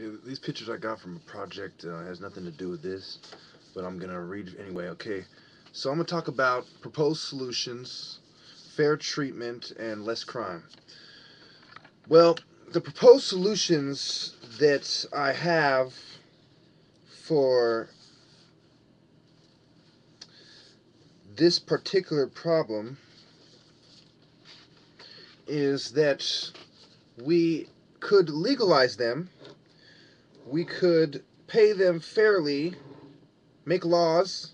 Okay, these pictures I got from a project has nothing to do with this, but I'm gonna read anyway. Okay, so I'm gonna talk about proposed solutions, fair treatment, and less crime. Well, the proposed solutions that I have for this particular problem is that we could legalize them, we could pay them fairly, make laws,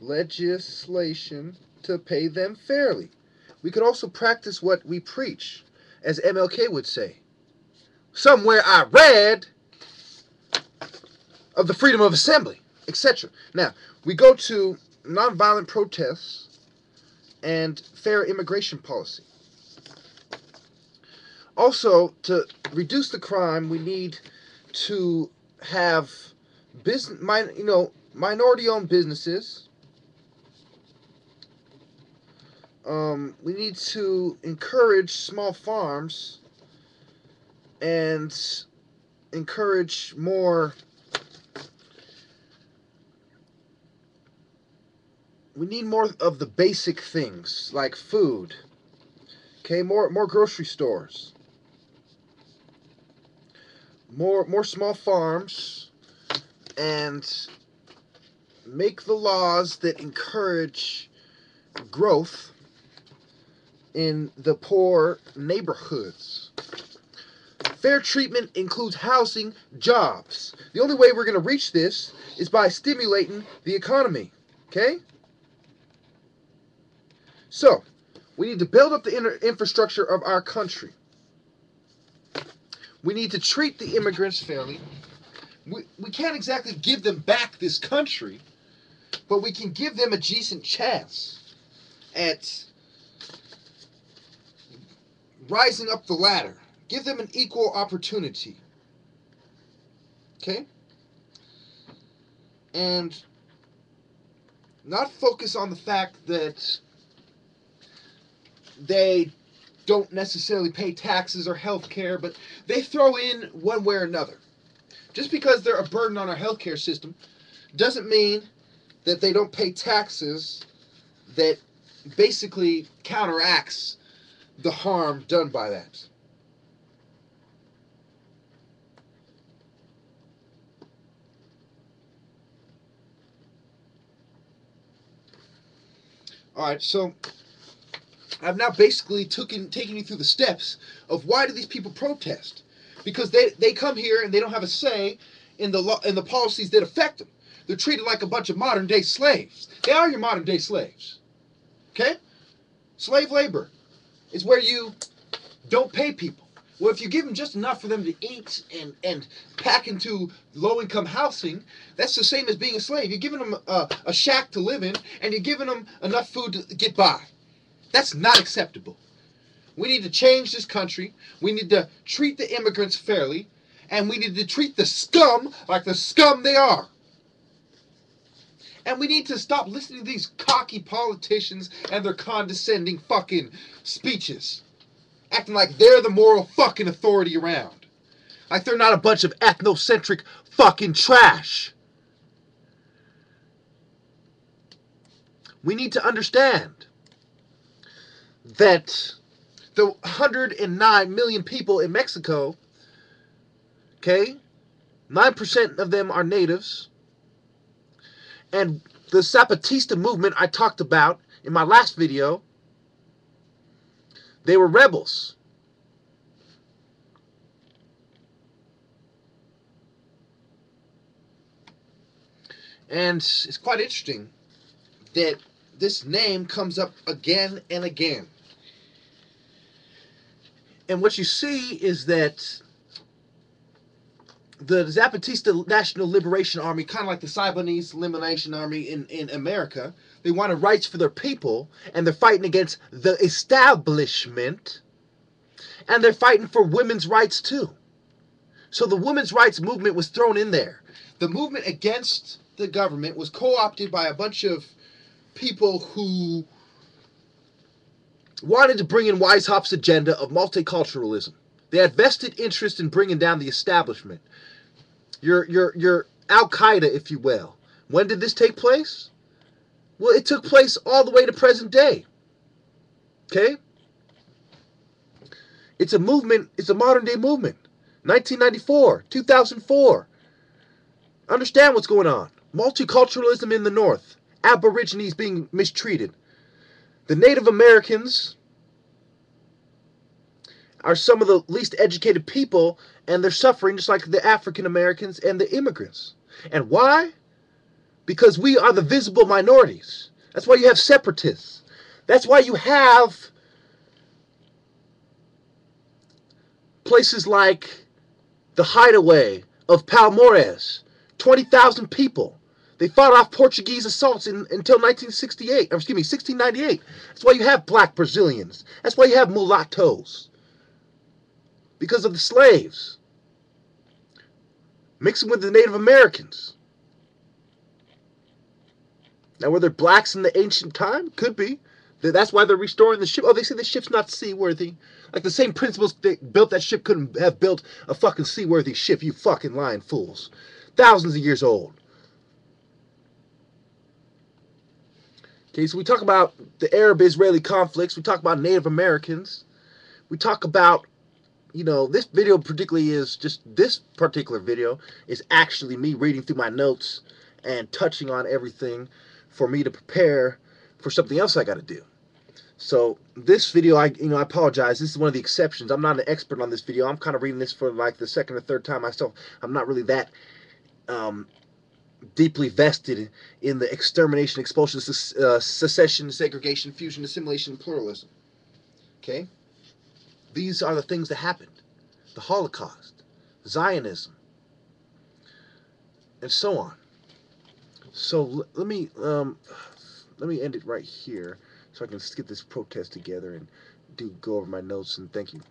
legislation to pay them fairly. We could also practice what we preach, as MLK would say. Somewhere I read of the freedom of assembly, etc. Now, we go to nonviolent protests and fair immigration policy. Also, to reduce the crime, we need to have minority-owned businesses. We need to encourage small farms and encourage more. We need more of the basic things like food. Okay, more grocery stores. More small farms, and make the laws that encourage growth in the poor neighborhoods. Fair treatment includes housing, jobs. The only way we're going to reach this is by stimulating the economy. Okay? So, we need to build up the infrastructure of our country. We need to treat the immigrants fairly. We can't exactly give them back this country, but we can give them a decent chance at rising up the ladder. Give them an equal opportunity. Okay? And not focus on the fact that they don't necessarily pay taxes or health care, but they throw in one way or another. Just because they're a burden on our healthcare system doesn't mean that they don't pay taxes that basically counteracts the harm done by that. Alright, so I've now basically taken you through the steps of why do these people protest. Because they come here and they don't have a say in the policies that affect them. They're treated like a bunch of modern day slaves. They are your modern day slaves. Okay? Slave labor is where you don't pay people. Well, if you give them just enough for them to eat and pack into low-income housing, that's the same as being a slave. You're giving them a shack to live in, and you're giving them enough food to get by. That's not acceptable. We need to change this country. We need to treat the immigrants fairly, and we need to treat the scum like the scum they are. And we need to stop listening to these cocky politicians and their condescending fucking speeches. Acting like they're the moral fucking authority around. Like they're not a bunch of ethnocentric fucking trash. We need to understand that the 109 million people in Mexico, okay, 9% of them are natives, and the Zapatista movement I talked about in my last video, they were rebels. And it's quite interesting that this name comes up again and again. And what you see is that the Zapatista National Liberation Army, kind of like the Siboney's Elimination Army in America, they wanted rights for their people, and they're fighting against the establishment, and they're fighting for women's rights too. So the women's rights movement was thrown in there. The movement against the government was co-opted by a bunch of people who wanted to bring in Weishaupt's agenda of multiculturalism. They had vested interest in bringing down the establishment. Your Al Qaeda, if you will. When did this take place? Well, it took place all the way to present day. Okay? It's a movement. It's a modern day movement. 1994, 2004. Understand what's going on. Multiculturalism in the North. Aborigines being mistreated. The Native Americans are some of the least educated people, and they're suffering just like the African Americans and the immigrants. And why? Because we are the visible minorities. That's why you have separatists. That's why you have places like the Hideaway of Palmares. 20,000 people. They fought off Portuguese assaults until 1968. Or excuse me, 1698. That's why you have black Brazilians. That's why you have mulattoes. Because of the slaves. Mixing with the Native Americans. Now, were there blacks in the ancient time? Could be. That's why they're restoring the ship. Oh, they say the ship's not seaworthy. Like the same principles that built that ship couldn't have built a fucking seaworthy ship, you fucking lying fools. Thousands of years old. Okay, so we talk about the Arab-Israeli conflicts. We talk about Native Americans. We talk about, you know, this video particularly is just, this particular video is actually me reading through my notes and touching on everything for me to prepare for something else I got to do. So this video, I apologize. This is one of the exceptions. I'm not an expert on this video. I'm kind of reading this for like the second or third time myself. I'm not really that deeply vested in the extermination, expulsion, secession, segregation, fusion, assimilation, and pluralism. Okay? These are the things that happened. The Holocaust, Zionism, and so on. So let me end it right here so I can get this protest together and go over my notes, and thank you.